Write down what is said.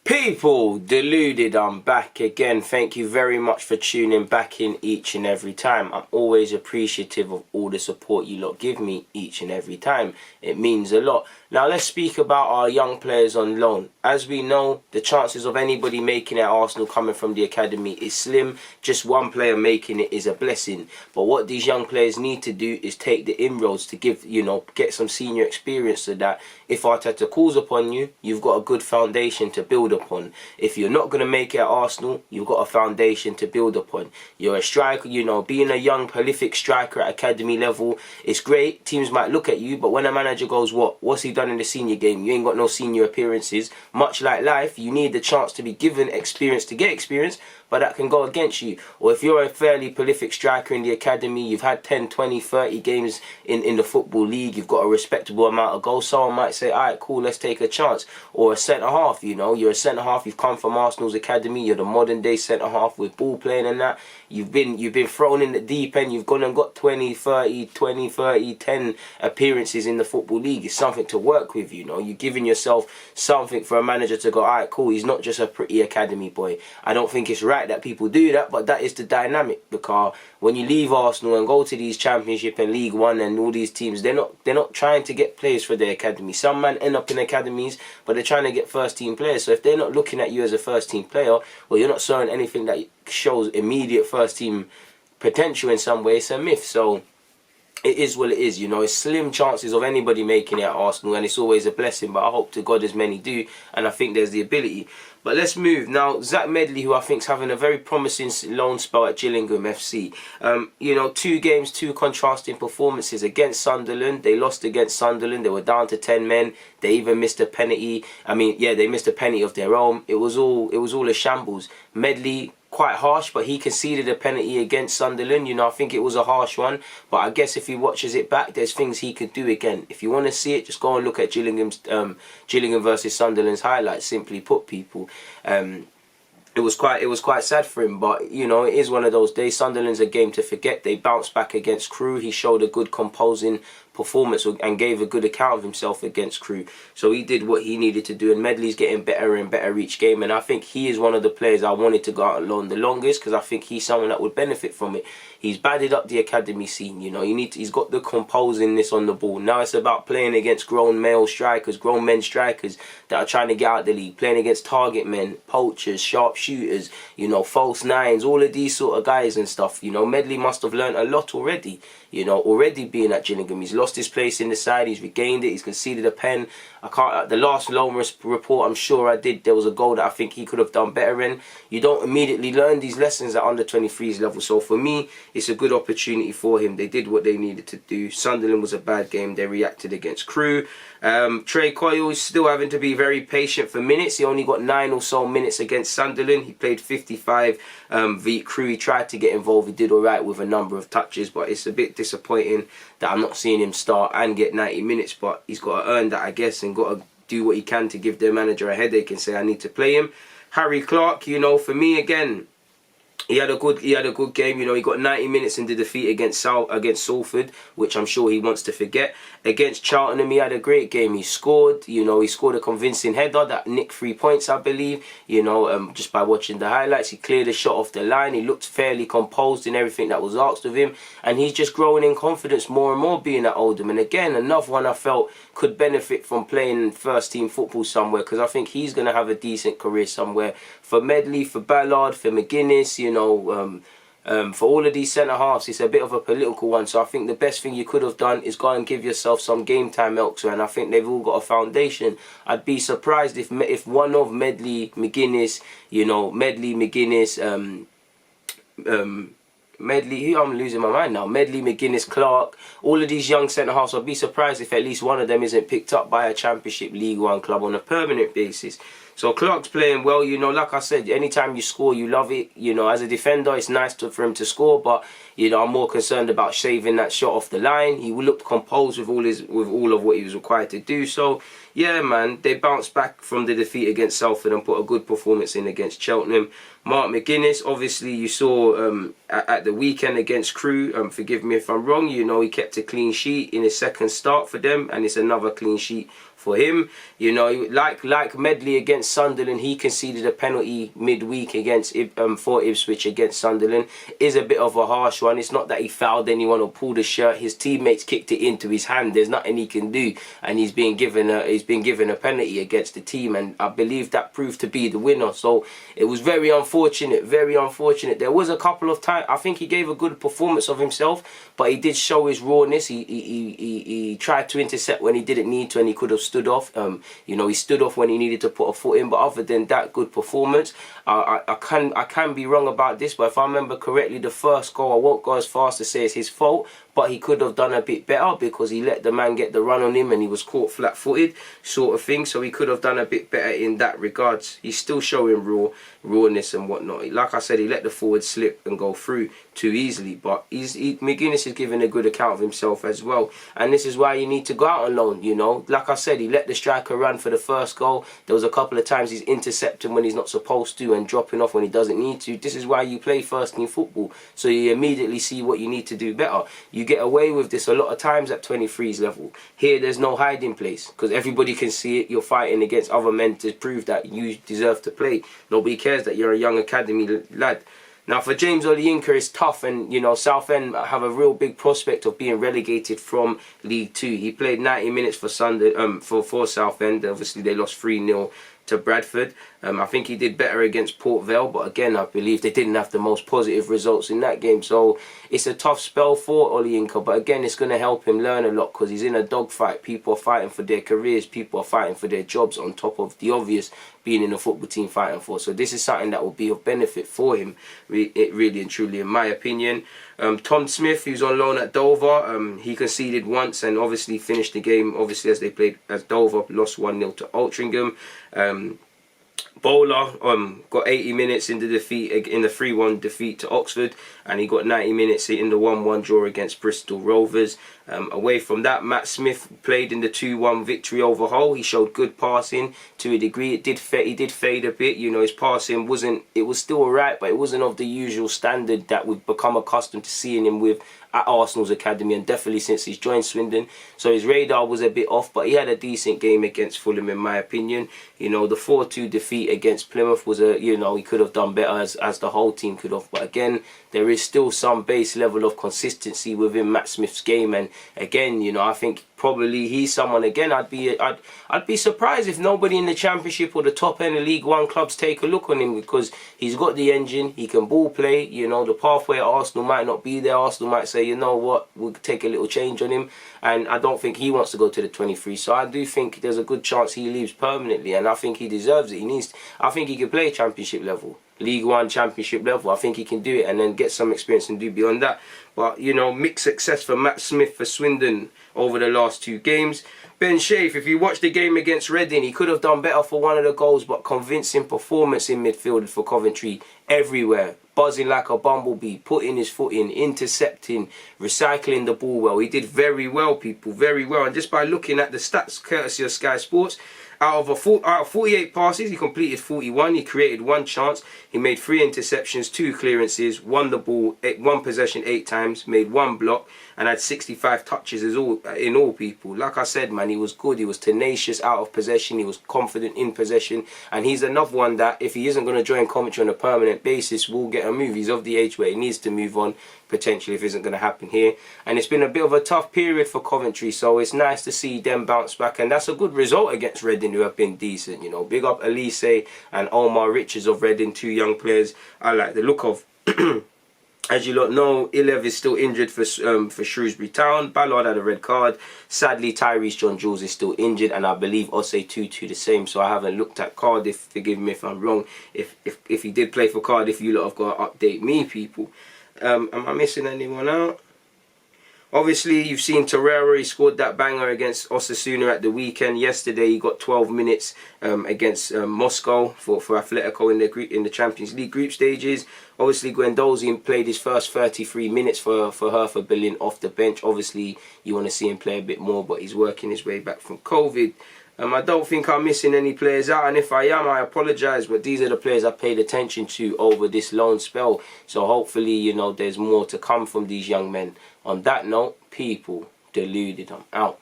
People, Deluded, I'm back again. Thank you very much for tuning back in each and every time. I'm always appreciative of all the support you lot give me each and every time. It means a lot. Now let's speak about our young players on loan. As we know, the chances of anybody making it at Arsenal coming from the academy is slim. Just one player making it is a blessing. But what these young players need to do is take the inroads to get some senior experience so that if Arteta calls upon you, you've got a good foundation to build upon. If you're not going to make it at Arsenal, you've got a foundation to build upon. You're a striker, being a young, prolific striker at academy level, it's great. Teams might look at you, but when a manager goes, what's he done in the senior game? You ain't got no senior appearances. Much like life, you need the chance to be given experience to get experience, but that can go against you. Or if you're a fairly prolific striker in the academy, you've had 10, 20, 30 games in the Football League, you've got a respectable amount of goals, someone might say, alright, cool, let's take a chance. Or a centre-half, you're a centre-half, you've come from Arsenal's academy, you're the modern-day centre-half with ball playing and that. You've been thrown in the deep end, you've gone and got 20, 30, 10 appearances in the Football League. It's something to work with, You're giving yourself something for a manager to go, alright, cool, he's not just a pretty academy boy. I don't think it's right that people do that, but that is the dynamic, because when you leave Arsenal and go to these Championship and League One and all these teams, they're not trying to get players for their academy. Some men end up in academies, but they're trying to get first team players. So if they're not looking at you as a first team player, well, you're not showing anything that shows immediate first team potential in some way. It's a myth. So it is what it is, It's slim chances of anybody making it at Arsenal, and it's always a blessing, but I hope to God as many do, and I think there's the ability. But let's move. Now, Zach Medley, who I think is having a very promising loan spell at Gillingham FC. 2 games, 2 contrasting performances against Sunderland. They lost against Sunderland. They were down to 10 men. They even missed a penalty. They missed a penalty of their own. It was all a shambles. Medley, quite harsh, but he conceded a penalty against Sunderland. I think it was a harsh one, but I guess if he watches it back, there's things he could do again. If you want to see it, just go and look at Gillingham versus Sunderland's highlights. Simply put, people. It was quite sad for him, but it is one of those days. Sunderland's a game to forget. They bounced back against Crewe. He showed a good composing performance and gave a good account of himself against Crewe. So he did what he needed to do, and Medley's getting better and better each game, and I think he is one of the players I wanted to go out on loan the longest, because I think he's someone that would benefit from it. He's badded up the academy scene, he's got the composingness on the ball. Now it's about playing against grown men strikers that are trying to get out the league, playing against target men, poachers, sharpshooters, false nines, all of these sort of guys and stuff. Medley must have learned a lot already, already being at Gillingham. He's lost his place in the side, he's regained it, he's conceded a pen. The last loan report I'm sure I did, there was a goal that I think he could have done better in. You don't immediately learn these lessons at under 23s level, so for me, it's a good opportunity for him. They did what they needed to do. Sunderland was a bad game, they reacted against Crewe. Trey Coyle is still having to be very patient for minutes. He only got 9 or so minutes against Sunderland. He played 55 v Crewe. He tried to get involved. He did alright with a number of touches, but it's a bit disappointing that I'm not seeing him start and get 90 minutes. But he's got to earn that, I guess, and got to do what he can to give their manager a headache and say, I need to play him. Harry Clarke, for me again, he had a good game. He got 90 minutes in the defeat against Salford, which I'm sure he wants to forget. Against Cheltenham, he had a great game. He scored. He scored a convincing header that nicked 3 points, I believe. Just by watching the highlights, he cleared a shot off the line. He looked fairly composed in everything that was asked of him, and he's just growing in confidence more and more being at Oldham. And again, another one I felt could benefit from playing first team football somewhere, because I think he's going to have a decent career somewhere. For Medley, for Ballard, for Mcguiness, for all of these centre-halves, it's a bit of a political one. So I think the best thing you could have done is go and give yourself some game time elsewhere, and I think they've all got a foundation. I'd be surprised if one of Medley, Mcguiness, Medley, I'm losing my mind now. Medley, Mcguiness, Clarke, all of these young centre-halves, I'd be surprised if at least one of them isn't picked up by a Championship League One club on a permanent basis. So Clarke's playing well, like I said, anytime you score, you love it. As a defender, it's nice for him to score, but, I'm more concerned about shaving that shot off the line. He looked composed with all of what he was required to do. So, yeah, man, they bounced back from the defeat against Salford and put a good performance in against Cheltenham. Mark Mcguiness, obviously, you saw at the weekend against Crewe, forgive me if I'm wrong, he kept a clean sheet in his second start for them, and it's another clean sheet for him. You know, like Medley against Sunderland, he conceded a penalty midweek against for Ipswich against Sunderland. Is a bit of a harsh one. It's not that he fouled anyone or pulled a shirt. His teammates kicked it into his hand. There's nothing he can do, and he's been given a penalty against the team, and I believe that proved to be the winner. So it was very unfortunate, very unfortunate. There was a couple of times I think he gave a good performance of himself, but he did show his rawness. He tried to intercept when he didn't need to, and he could have stood off. You know, he stood off when he needed to put a foot in. But other than that, good performance. I can be wrong about this, but if I remember correctly, the first goal, I won't go as far as to say it's his fault, but he could have done a bit better because he let the man get the run on him and he was caught flat-footed, sort of thing. So he could have done a bit better in that regards. He's still showing rawness and whatnot. Like I said, he let the forward slip and go through too easily, but Mcguiness is giving a good account of himself as well, and this is why you need to go out on loan. You know, like I said, he let the striker run for the first goal. There was a couple of times he's intercepting when he's not supposed to and dropping off when he doesn't need to. This is why you play first team football, so you immediately see what you need to do better. You get away with this a lot of times at 23's level. Here there's no hiding place because everybody can see it. You're fighting against other men to prove that you deserve to play. Nobody cares that you're a young academy lad. Now for James Olayinka, it's tough, and you know, Southend have a real big prospect of being relegated from League 2. He played 90 minutes for for Southend. Obviously they lost 3-0 to Bradford. I think he did better against Port Vale, but again, I believe they didn't have the most positive results in that game. So it's a tough spell for Olayinka, but again, it's going to help him learn a lot because he's in a dogfight. People are fighting for their careers, people are fighting for their jobs on top of the obvious being in a football team fighting for. So this is something that will be of benefit for him, really and truly, in my opinion. Tom Smith, who's on loan at Dover, he conceded once and obviously finished the game, obviously, as they played as Dover, lost 1-0 to Altrincham. Bowler got 80 minutes in the defeat, in the 3-1 defeat to Oxford, and he got 90 minutes in the 1-1 draw against Bristol Rovers. Away from that, Matt Smith played in the 2-1 victory over Hull. He showed good passing to a degree. He did fade a bit. You know, his passing was still alright, but it wasn't of the usual standard that we've become accustomed to seeing him with at Arsenal's academy, and definitely since he's joined Swindon. So his radar was a bit off, but he had a decent game against Fulham, in my opinion. You know, the 4-2 defeat against Plymouth was he could have done better, as the whole team could have. But again, there is still some base level of consistency within Matt Smith's game, and again, you know, I think probably he's someone, again, I'd be surprised if nobody in the Championship or the top end of League One clubs take a look on him, because he's got the engine, he can ball play. You know, the pathway at Arsenal might not be there. Arsenal might say, you know what, we'll take a little change on him, and I don't think he wants to go to the 23. So I do think there's a good chance he leaves permanently, and I think he deserves it. I think he can play Championship level, League One, Championship level. I think he can do it and then get some experience and do beyond that. But, you know, mixed success for Matt Smith for Swindon over the last 2 games. Ben Sheaf, if you watch the game against Reading, he could have done better for one of the goals, but convincing performance in midfield for Coventry everywhere. Buzzing like a bumblebee, putting his foot in, intercepting, recycling the ball well. He did very well, people, very well. And just by looking at the stats, courtesy of Sky Sports, out of 48 passes, he completed 41. He created 1 chance. He made 3 interceptions, 2 clearances, won the ball 1 possession 8 times, made 1 block, and had 65 touches in all, people. Like I said, man, he was good. He was tenacious out of possession. He was confident in possession. And he's another one that, if he isn't going to join Coventry on a permanent basis, will get a move. He's of the age where he needs to move on, potentially, if it isn't going to happen here. And it's been a bit of a tough period for Coventry, so it's nice to see them bounce back. And that's a good result against Reading, who have been decent. You know, big up Elise and Omar Richards of Reading, 2 young players I like the look of. As you lot know, Ilev is still injured for Shrewsbury Town. Ballard had a red card. Sadly, Tyrese John Jules is still injured, and I believe Osei Tutu the same. So I haven't looked at Cardiff. Forgive me if I'm wrong. If he did play for Cardiff, you lot have got to update me, people. Am I missing anyone out? Obviously, you've seen Torreira. He scored that banger against Osasuna at the weekend. Yesterday, he got 12 minutes against Moscow for Atletico in the Champions League group stages. Obviously, Guendouzi played his first 33 minutes for Hertha Berlin off the bench. Obviously, you want to see him play a bit more, but he's working his way back from COVID. I don't think I'm missing any players out, and if I am, I apologise, but these are the players I paid attention to over this loan spell. So hopefully, you know, there's more to come from these young men. On that note, people, deluded, I'm out.